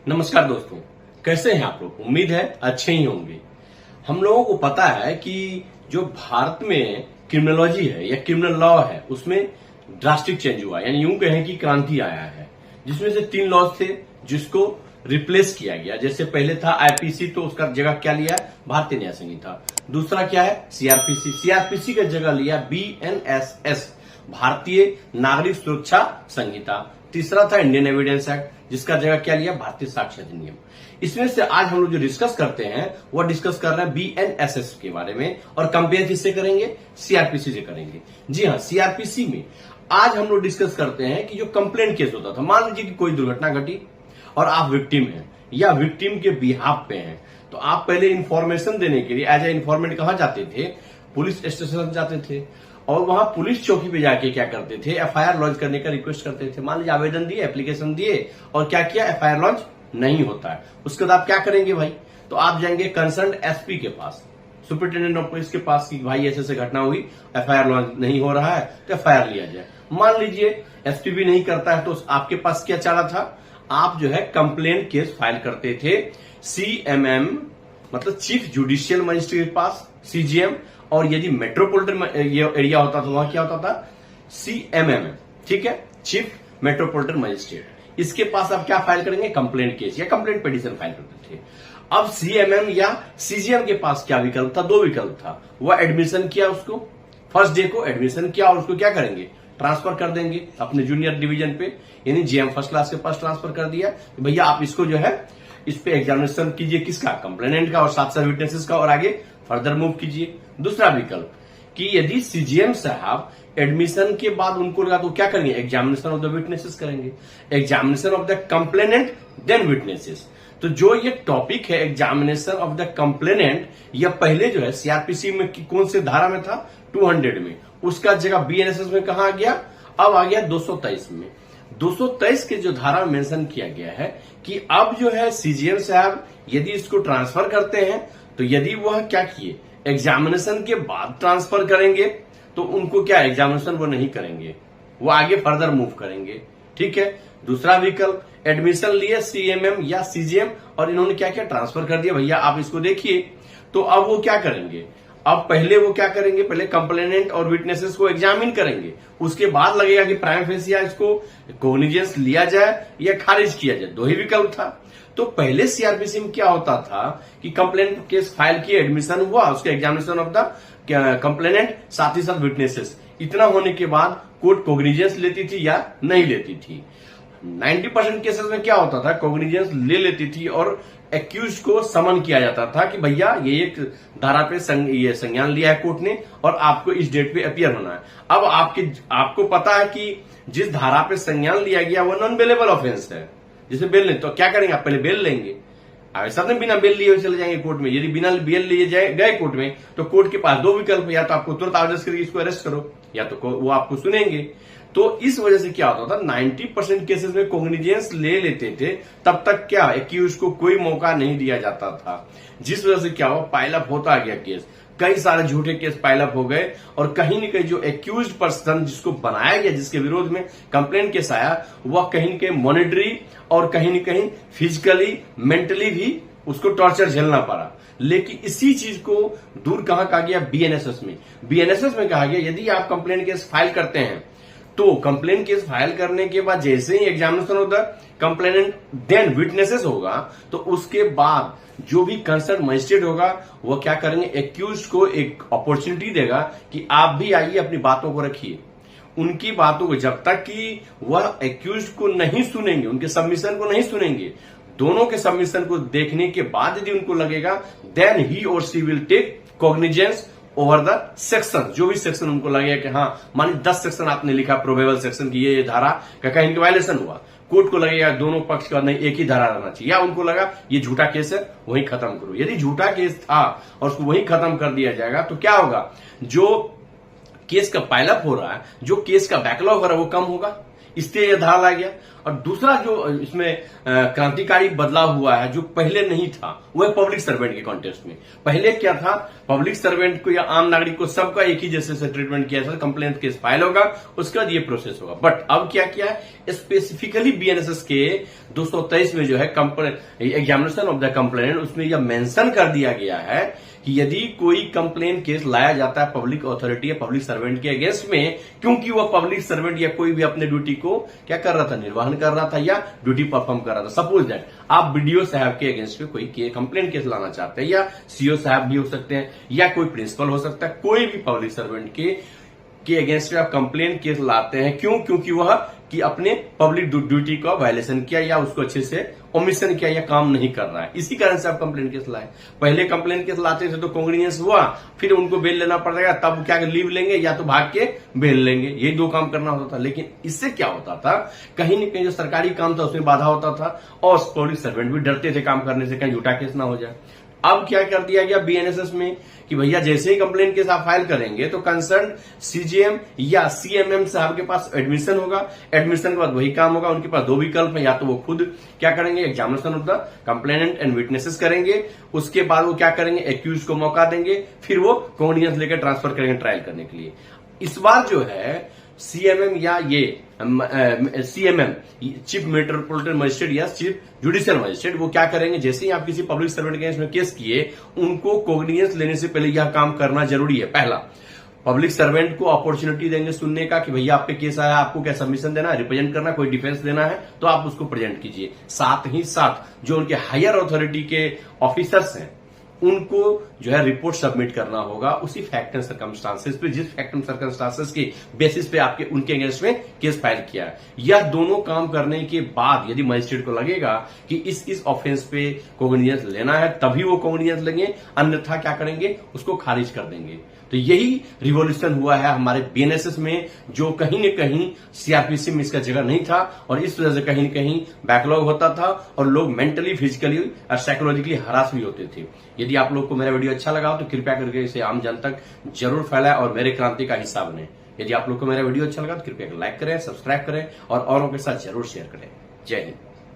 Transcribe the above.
नमस्कार दोस्तों, कैसे हैं आप लोग। उम्मीद है अच्छे ही होंगे। हम लोगों को पता है कि जो भारत में क्रिमिनोलॉजी है या क्रिमिनल लॉ है उसमें ड्रास्टिक चेंज हुआ, यानी यूं कहें कि क्रांति आया है, जिसमें से 3 लॉज थे जिसको रिप्लेस किया गया। जैसे पहले था आईपीसी, तो उसका जगह क्या लिया, भारतीय न्याय संहिता। दूसरा क्या है, सीआरपीसी। सीआरपीसी का जगह लिया बीएनएसएस, भारतीय नागरिक सुरक्षा संहिता। तीसरा था इंडियन एविडेंस एक्ट, जिसका जगह क्या लिया, भारतीय साक्ष्य अधिनियम। इसमें से आज हम लोग जो डिस्कस करते हैं वो डिस्कस कर रहे हैं बीएनएसएस के बारे में, और कंपेयर किससे करेंगे, सीआरपीसी से करेंगे। जी हाँ, सीआरपीसी में आज हम लोग डिस्कस करते हैं कि जो कंप्लेंट केस होता था, मान लीजिए कि कोई दुर्घटना घटी और आप विक्टिम हैं या विक्टिम के बिहाफ पे हैं, तो आप पहले इंफॉर्मेशन देने के लिए एज ए इंफॉर्मेंट कहां जाते थे, पुलिस स्टेशन जाते थे, और वहां पुलिस चौकी पे जाके क्या करते थे, एफआईआर लॉन्च करने का रिक्वेस्ट करते थे। मान लीजिए आवेदन दिए, एप्लीकेशन दिए और क्या किया, एफआईआर लॉन्च नहीं होता है। उसके बाद आप क्या करेंगे भाई, तो आप जाएंगे कंसर्न एसपी के पास, सुपरिटेंडेंट ऑफ पुलिस के पास कि भाई ऐसे घटना हुई, एफआईआर लॉन्च नहीं हो रहा है, तो एफआईआर लिया जाए। मान लीजिए एसपी भी नहीं करता है, तो आपके पास क्या चारा था, आप जो है कंप्लेंट केस फाइल करते थे सीएमएम, मतलब चीफ जुडिशियल मजिस्ट्रेट के पास, सीजीएम, और यदि मेट्रोपॉलिटन एरिया होता तो वहां क्या होता था, सीएमएम, ठीक है, चीफ मेट्रोपॉलिटन मजिस्ट्रेट। इसके पास आप क्या फाइल करेंगे, कंप्लेंट केस या कंप्लेंट पिटीशन फाइल करते थे। अब सीएमएम या सीजीएम के पास क्या विकल्प था, 2 विकल्प था। वह एडमिशन किया, उसको फर्स्ट डे को एडमिशन किया और उसको क्या करेंगे, ट्रांसफर कर देंगे अपने जूनियर डिवीजन पे, यानी जीएम फर्स्ट क्लास के पास ट्रांसफर कर दिया। भैया आप इसको जो है इस पे एग्जामिनेशन कीजिए, किसका, कंप्लेनेंट का और 7 विटनेसेस का, और आगे फर्दर मूव कीजिए। दूसरा विकल्प कि यदि सीजीएम साहब एडमिशन के बाद उनको लगा तो क्या करेंगे, एग्जामिनेशन ऑफ द विटनेसेस करेंगे, examination of the complainant then witnesses. तो जो ये टॉपिक है एग्जामिनेशन ऑफ द कंप्लेनेंट, यह पहले जो है सीआरपीसी में कौन से धारा में था, 200 में, उसका जगह बीएनएसएस में कहा आ गया, अब आ गया 223 में। 223 के जो धारा में मेंशन किया गया है कि अब जो है सीजीएम साहब यदि इसको ट्रांसफर करते हैं, तो यदि वह क्या किए, एग्जामिनेशन के बाद ट्रांसफर करेंगे, तो उनको क्या एग्जामिनेशन वो नहीं करेंगे, वो आगे फर्दर मूव करेंगे, ठीक है। दूसरा विकल्प, एडमिशन लिए सीएमएम या सीजीएम और इन्होंने क्या किया, ट्रांसफर कर दिया, भैया आप इसको देखिए। तो अब वो क्या करेंगे, अब पहले वो क्या करेंगे, पहले कंप्लेनेंट और विटनेसेस को एग्जामिन करेंगे, उसके बाद लगेगा कि प्राइम फेसिया इसको कॉग्निजेंस लिया जाए या खारिज किया जाए, 2 ही विकल्प था। तो पहले सीआरपीसी में क्या होता था कि कंप्लेंट केस फाइल किया, एडमिशन हुआ, उसके एग्जामिनेशन ऑफ द कंप्लेनेंट, साथ ही साथ विटनेसेस, इतना होने के बाद कोर्ट कॉग्निजेंस लेती थी या नहीं लेती थी। 90% केसेस में क्या होता था, कॉग्निजेंस ले लेती थी और एक्यूज को समन किया जाता था कि भैया ये एक धारा पे ये संज्ञान लिया है कोर्ट ने और आपको इस डेट पे अपीयर होना है। अब आपको पता है कि जिस धारा पे संज्ञान लिया गया वो नॉन बेलेबल ऑफेंस है, जिसे बेल नहीं, तो क्या करेंगे, आप पहले बेल लेंगे। ऐसा नहीं बिना बेल लिए चले जाएंगे कोर्ट में। यदि बिना बेल लिए गए कोर्ट में, तो कोर्ट के पास 2 विकल्प, या तो आपको तुरंत आदेश करके इसको अरेस्ट करो, या तो वो आपको सुनेंगे। तो इस वजह से क्या होता था, 90% केसेस में कॉग्निजेंस ले लेते थे, तब तक क्या एक्यूज को कोई मौका नहीं दिया जाता था, जिस वजह से क्या हुआ, पाइलअप होता गया केस, कई सारे झूठे केस पाइलअप हो गए, और कहीं न कहीं जो एक्यूज पर्सन जिसको बनाया गया, जिसके विरोध में कंप्लेंट केस आया, वह कहीं न कहीं मॉनिटरी और कहीं न कहीं फिजिकली मेंटली भी उसको टॉर्चर झेलना पड़ा। लेकिन इसी चीज को दूर कहां कहा गया, बीएनएसएस में। बीएनएसएस में कहा गया यदि आप कंप्लेंट केस फाइल करते हैं, तो कंप्लेंट केस फाइल करने के बाद जैसे ही examination of the complainant then witnesses होगा, तो उसके बाद जो भी कंसर्न मजिस्ट्रेट होगा वो क्या करेंगे, एक्यूज को एक अपॉर्चुनिटी देगा कि आप भी आइए अपनी बातों को रखिए। उनकी बातों को जब तक कि वह एक्यूज को नहीं सुनेंगे, उनके सबमिशन को नहीं सुनेंगे, दोनों के सबमिशन को देखने के बाद यदि उनको लगेगा, देन ही और she will take cognizance over the section, जो भी सेक्शन उनको लगेगा कि हाँ, मान 10 सेक्शन आपने लिखा प्रोबेबल सेक्शन की, ये धारा का कहीं वायलेशन हुआ, कोर्ट को लगेगा दोनों पक्ष का नहीं एक ही धारा रहना चाहिए, या उनको लगा ये झूठा केस है वही खत्म करो। यदि झूठा केस था और उसको वही खत्म कर दिया जाएगा, तो क्या होगा, जो केस का पाइलअप हो रहा है, जो केस का बैकलॉग हो रहा है, वो कम होगा। इसलिए यह धारा ला गया। और दूसरा जो इसमें क्रांतिकारी बदलाव हुआ है, जो पहले नहीं था, वो है पब्लिक सर्वेंट के कॉन्टेक्स्ट में। पहले क्या था, पब्लिक सर्वेंट को या आम नागरिक को सबका एक ही जैसे से ट्रीटमेंट किया जाता, कंप्लेंट केस फाइल होगा, उसके बाद ये प्रोसेस होगा। बट अब क्या किया है, स्पेसिफिकली बीएनएसएस के 223 में जो है एग्जामिनेशन ऑफ द कंप्लेंट, उसमें यह मेंशन कर दिया गया है कि यदि कोई कंप्लेंट केस लाया जाता है पब्लिक अथॉरिटी या पब्लिक सर्वेंट के अगेंस्ट में, क्योंकि वह पब्लिक सर्वेंट या कोई भी अपने ड्यूटी को क्या कर रहा था, निर्वहन कर रहा था या ड्यूटी परफॉर्म कर रहा था। सपोज दैट आप बीडीओ साहब के अगेंस्ट में कोई कंप्लेंट केस लाना चाहते हैं, या सीओ साहब भी हो सकते हैं, या कोई प्रिंसिपल हो सकता है, कोई भी पब्लिक सर्वेंट के अगेंस्ट में आप कंप्लेंट केस लाते हैं। क्यों? क्योंकि वह कि अपने पब्लिक ड्यूटी का वायलेशन किया या उसको अच्छे से ओमिशन किया या काम नहीं कर रहा है, इसी कारण से आप कंप्लेंट केस लाए। पहले कंप्लेंट केस लाते थे तो कांग्रेस हुआ, फिर उनको बेल लेना पड़ेगा, तब क्या लीव लेंगे या तो भाग के बेल लेंगे, यही दो काम करना होता था। लेकिन इससे क्या होता था, कहीं न कहीं जो सरकारी काम था उसमें बाधा होता था, और पब्लिक सर्वेंट भी डरते थे काम करने से, कहीं झूठा केस ना हो जाए। अब क्या कर दिया गया बीएनएसएस में कि भैया जैसे ही कंप्लेंट केस आप फाइल करेंगे तो कंसर्न सीजीएम या सीएमएम साहब के पास एडमिशन होगा, एडमिशन के बाद वही काम होगा। उनके पास दो विकल्प है, या तो वो खुद क्या करेंगे, examination of the complainant and witnesses करेंगे, उसके बाद वो क्या करेंगे, एक्यूज को मौका देंगे, फिर वो कॉन्डिनेंस लेकर ट्रांसफर करेंगे ट्रायल करने के लिए। इस बार जो है सीएमएम या ये सीएमएम चीफ मेट्रोपॉलिटन मजिस्ट्रेट या चीफ जुडिशियल मजिस्ट्रेट, वो क्या करेंगे, जैसे ही आप किसी पब्लिक सर्वेंट के अगेंस्ट में केस किए, उनको कॉग्निजेंस लेने से पहले यह काम करना जरूरी है। पहला, पब्लिक सर्वेंट को अपॉर्चुनिटी देंगे सुनने का कि भैया आप पे केस आया, आपको क्या सबमिशन देना है, रिप्रेजेंट करना, कोई डिफेंस देना है तो आप उसको प्रेजेंट कीजिए। साथ ही साथ जो उनके हायर अथॉरिटी के ऑफिसर्स हैं, उनको जो है रिपोर्ट सबमिट करना होगा उसी फैक्ट एंड सर्कमस्टांसेस पे, जिस फैक्ट एंड सर्कमस्टांसेस के बेसिस पे आपके उनके अगेंस्ट में केस फाइल किया है। यह दोनों काम करने के बाद यदि मजिस्ट्रेट को लगेगा कि इस ऑफेंस पे कॉग्निजेंस लेना है, तभी वो कॉग्निजेंस लेंगे, अन्यथा क्या करेंगे, उसको खारिज कर देंगे। तो यही रिवॉल्यूशन हुआ है हमारे बीएनएसएस में, जो कहीं न कहीं सीआरपीसी में इसका जगह नहीं था, और इस वजह से कहीं न कहीं बैकलॉग होता था और लोग मेंटली, फिजिकली और साइकोलॉजिकली हरास भी होते थे। यदि आप लोग को मेरा वीडियो अच्छा लगा तो कृपया करके इसे आम जन तक जरूर फैलाएं और मेरे क्रांति का हिस्सा बने। यदि आप लोग को मेरा वीडियो अच्छा लगा तो कृपया लाइक करें, सब्सक्राइब करें और औरों के साथ जरूर शेयर करें। जय हिंद।